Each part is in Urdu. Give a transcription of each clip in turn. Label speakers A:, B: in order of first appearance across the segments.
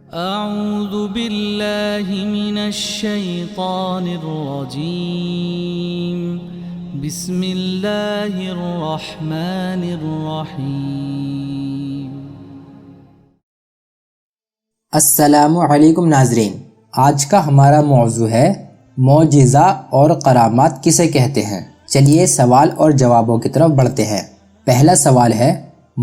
A: اعوذ باللہ من الشیطان الرجیم بسم اللہ الرحمن الرحیم۔
B: السلام علیکم ناظرین، آج کا ہمارا موضوع ہے معجزہ اور کرامات کسے کہتے ہیں۔ چلیے سوال اور جوابوں کی طرف بڑھتے ہیں۔ پہلا سوال ہے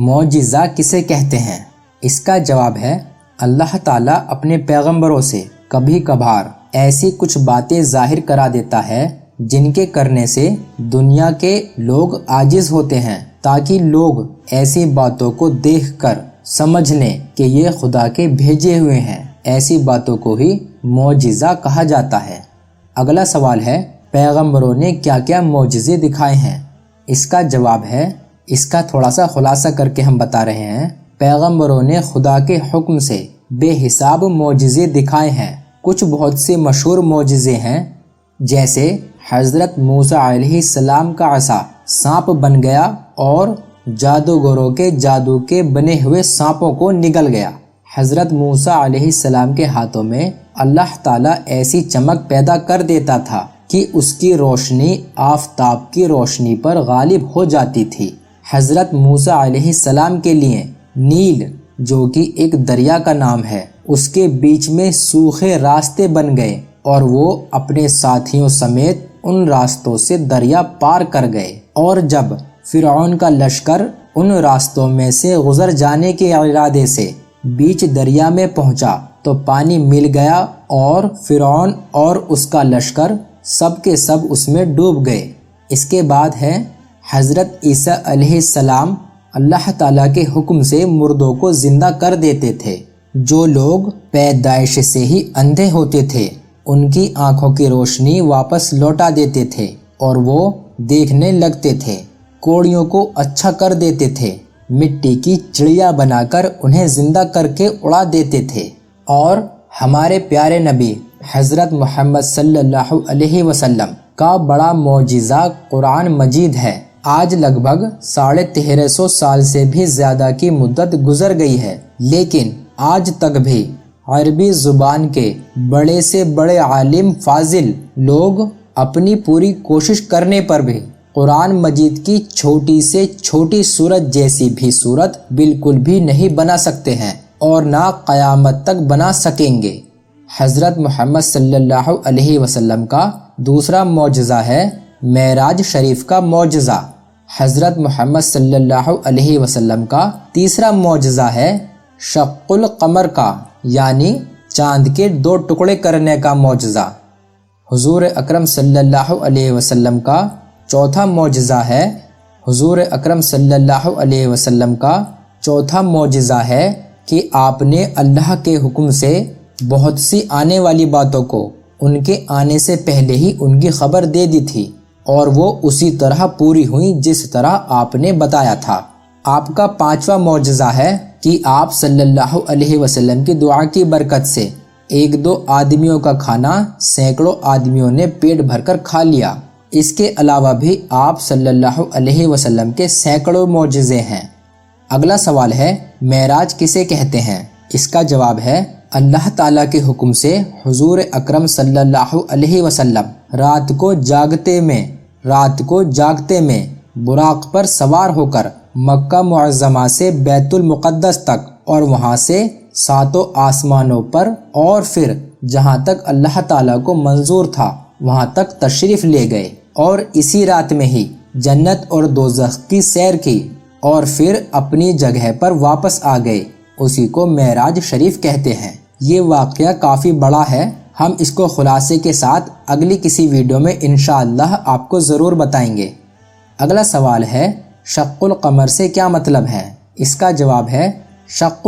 B: معجزہ کسے کہتے ہیں؟ اس کا جواب ہے اللہ تعالیٰ اپنے پیغمبروں سے کبھی کبھار ایسی کچھ باتیں ظاہر کرا دیتا ہے جن کے کرنے سے دنیا کے لوگ عاجز ہوتے ہیں، تاکہ لوگ ایسی باتوں کو دیکھ کر سمجھ لیں کہ یہ خدا کے بھیجے ہوئے ہیں۔ ایسی باتوں کو ہی معجزہ کہا جاتا ہے۔ اگلا سوال ہے پیغمبروں نے کیا کیا معجزے دکھائے ہیں؟ اس کا جواب ہے، اس کا تھوڑا سا خلاصہ کر کے ہم بتا رہے ہیں۔ پیغمبروں نے خدا کے حکم سے بے حساب معجزے دکھائے ہیں۔ کچھ بہت سے مشہور معجزے ہیں، جیسے حضرت موسیٰ علیہ السلام کا عصا سانپ بن گیا اور جادوگروں کے جادو کے بنے ہوئے سانپوں کو نگل گیا۔ حضرت موسیٰ علیہ السلام کے ہاتھوں میں اللہ تعالیٰ ایسی چمک پیدا کر دیتا تھا کہ اس کی روشنی آفتاب کی روشنی پر غالب ہو جاتی تھی۔ حضرت موسیٰ علیہ السلام کے لیے نیل، جو کہ ایک دریا کا نام ہے، اس کے بیچ میں سوکھے راستے بن گئے اور وہ اپنے ساتھیوں سمیت ان راستوں سے دریا پار کر گئے۔ اور جب فرعون کا لشکر ان راستوں میں سے گزر جانے کے ارادے سے بیچ دریا میں پہنچا تو پانی مل گیا اور فرعون اور اس کا لشکر سب کے سب اس میں ڈوب گئے۔ اس کے بعد ہے حضرت عیسیٰ علیہ السلام اللہ تعالیٰ کے حکم سے مردوں کو زندہ کر دیتے تھے۔ جو لوگ پیدائش سے ہی اندھے ہوتے تھے ان کی آنکھوں کی روشنی واپس لوٹا دیتے تھے اور وہ دیکھنے لگتے تھے۔ کوڑیوں کو اچھا کر دیتے تھے، مٹی کی چڑیا بنا کر انہیں زندہ کر کے اڑا دیتے تھے۔ اور ہمارے پیارے نبی حضرت محمد صلی اللہ علیہ وسلم کا بڑا معجزہ قرآن مجید ہے۔ آج لگ بھگ 1350 سال سے بھی زیادہ کی مدت گزر گئی ہے، لیکن آج تک بھی عربی زبان کے بڑے سے بڑے عالم فاضل لوگ اپنی پوری کوشش کرنے پر بھی قرآن مجید کی چھوٹی سے چھوٹی سورت جیسی بھی سورت بالکل بھی نہیں بنا سکتے ہیں اور نہ قیامت تک بنا سکیں گے۔ حضرت محمد صلی اللہ علیہ وسلم کا دوسرا معجزہ ہے معراج شریف کا معجزہ۔ حضرت محمد صلی اللہ علیہ وسلم کا تیسرا معجزہ ہے شق القمر کا، یعنی چاند کے 2 ٹکڑے کرنے کا معجزہ۔ حضور اکرم صلی اللہ علیہ وسلم کا چوتھا معجزہ ہے حضور اکرم صلی اللہ علیہ وسلم کا چوتھا معجزہ ہے کہ آپ نے اللہ کے حکم سے بہت سی آنے والی باتوں کو ان کے آنے سے پہلے ہی ان کی خبر دے دی تھی، اور وہ اسی طرح پوری ہوئی جس طرح آپ نے بتایا تھا۔ آپ کا پانچواں معجزہ ہے کہ آپ صلی اللہ علیہ وسلم کی دعا کی برکت سے 1-2 آدمیوں کا کھانا سینکڑوں آدمیوں نے پیٹ بھر کر کھا لیا۔ اس کے علاوہ بھی آپ صلی اللہ علیہ وسلم کے سینکڑوں معجزے ہیں۔ اگلا سوال ہے معراج کسے کہتے ہیں؟ اس کا جواب ہے اللہ تعالیٰ کے حکم سے حضور اکرم صلی اللہ علیہ وسلم رات کو جاگتے میں براق پر سوار ہو کر مکہ معظمہ سے بیت المقدس تک اور وہاں سے 7 آسمانوں پر اور پھر جہاں تک اللہ تعالیٰ کو منظور تھا وہاں تک تشریف لے گئے، اور اسی رات میں ہی جنت اور دوزخ کی سیر کی اور پھر اپنی جگہ پر واپس آ گئے۔ اسی کو معراج شریف کہتے ہیں۔ یہ واقعہ کافی بڑا ہے، ہم اس کو خلاصے کے ساتھ اگلی کسی ویڈیو میں انشاءاللہ آپ کو ضرور بتائیں گے۔ اگلا سوال ہے شق القمر سے کیا مطلب ہے؟ اس کا جواب ہے شق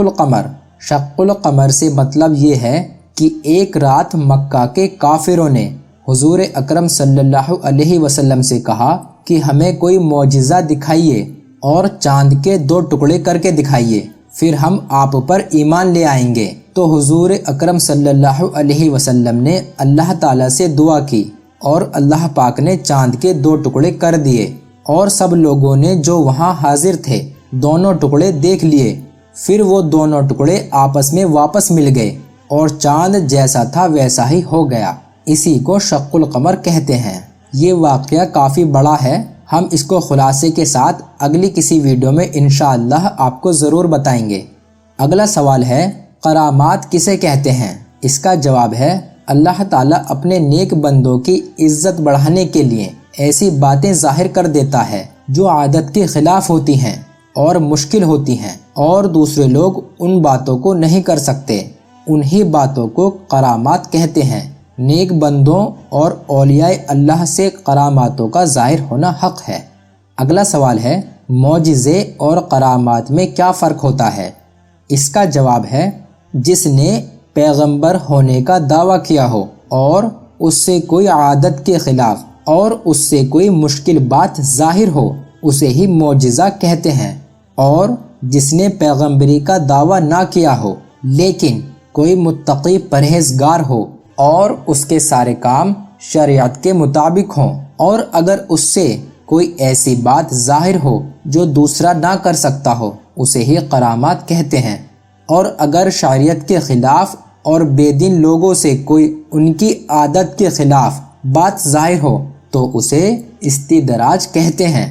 B: القمر سے مطلب یہ ہے کہ ایک رات مکہ کے کافروں نے حضور اکرم صلی اللہ علیہ وسلم سے کہا کہ ہمیں کوئی معجزہ دکھائیے اور چاند کے 2 ٹکڑے کر کے دکھائیے، پھر ہم آپ پر ایمان لے آئیں گے۔ تو حضور اکرم صلی اللہ علیہ وسلم نے اللہ تعالیٰ سے دعا کی اور اللہ پاک نے چاند کے 2 ٹکڑے کر دیے، اور سب لوگوں نے جو وہاں حاضر تھے دونوں ٹکڑے دیکھ لیے۔ پھر وہ دونوں ٹکڑے آپس میں واپس مل گئے اور چاند جیسا تھا ویسا ہی ہو گیا، اسی کو شق القمر کہتے ہیں۔ یہ واقعہ کافی بڑا ہے، ہم اس کو خلاصے کے ساتھ اگلی کسی ویڈیو میں انشاءاللہ آپ کو ضرور بتائیں گے۔ اگلا سوال ہے کرامات کسے کہتے ہیں؟ اس کا جواب ہے اللہ تعالیٰ اپنے نیک بندوں کی عزت بڑھانے کے لیے ایسی باتیں ظاہر کر دیتا ہے جو عادت کے خلاف ہوتی ہیں اور مشکل ہوتی ہیں اور دوسرے لوگ ان باتوں کو نہیں کر سکتے، انہی باتوں کو کرامات کہتے ہیں۔ نیک بندوں اور اولیاء اللہ سے کراماتوں کا ظاہر ہونا حق ہے۔ اگلا سوال ہے معجزے اور کرامات میں کیا فرق ہوتا ہے؟ اس کا جواب ہے جس نے پیغمبر ہونے کا دعویٰ کیا ہو اور اس سے کوئی عادت کے خلاف اور اس سے کوئی مشکل بات ظاہر ہو اسے ہی معجزہ کہتے ہیں، اور جس نے پیغمبری کا دعویٰ نہ کیا ہو لیکن کوئی متقی پرہیزگار ہو اور اس کے سارے کام شریعت کے مطابق ہوں، اور اگر اس سے کوئی ایسی بات ظاہر ہو جو دوسرا نہ کر سکتا ہو اسے ہی کرامات کہتے ہیں، اور اگر شریعت کے خلاف اور بے دین لوگوں سے کوئی ان کی عادت کے خلاف بات ظاہر ہو تو اسے استدراج کہتے ہیں۔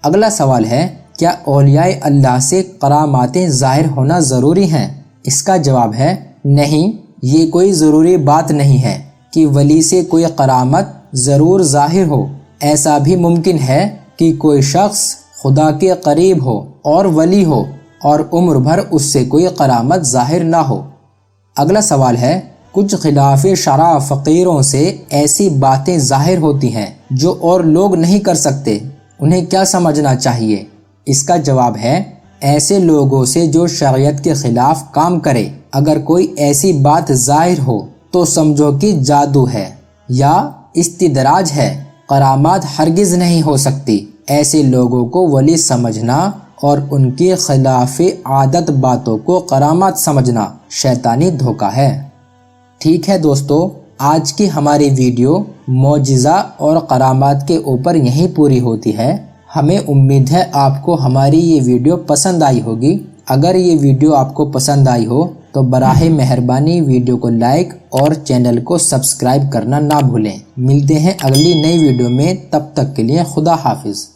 B: اگلا سوال ہے کیا اولیاء اللہ سے کراماتیں ظاہر ہونا ضروری ہیں؟ اس کا جواب ہے نہیں، یہ کوئی ضروری بات نہیں ہے کہ ولی سے کوئی کرامت ضرور ظاہر ہو۔ ایسا بھی ممکن ہے کہ کوئی شخص خدا کے قریب ہو اور ولی ہو اور عمر بھر اس سے کوئی کرامت ظاہر نہ ہو۔ اگلا سوال ہے کچھ خلاف شرع فقیروں سے ایسی باتیں ظاہر ہوتی ہیں جو اور لوگ نہیں کر سکتے، انہیں کیا سمجھنا چاہیے؟ اس کا جواب ہے ایسے لوگوں سے جو شریعت کے خلاف کام کرے اگر کوئی ایسی بات ظاہر ہو تو سمجھو کہ جادو ہے یا استدراج ہے، کرامات ہرگز نہیں ہو سکتی۔ ایسے لوگوں کو ولی سمجھنا اور ان کی خلاف عادت باتوں کو کرامات سمجھنا شیطانی دھوکہ ہے۔ ٹھیک ہے دوستو، آج کی ہماری ویڈیو معجزہ اور کرامات کے اوپر یہیں پوری ہوتی ہے۔ ہمیں امید ہے آپ کو ہماری یہ ویڈیو پسند آئی ہوگی۔ اگر یہ ویڈیو آپ کو پسند آئی ہو تو براہ مہربانی ویڈیو کو لائک اور چینل کو سبسکرائب کرنا نہ بھولیں۔ ملتے ہیں اگلی نئی ویڈیو میں، تب تک کے لیے خدا حافظ۔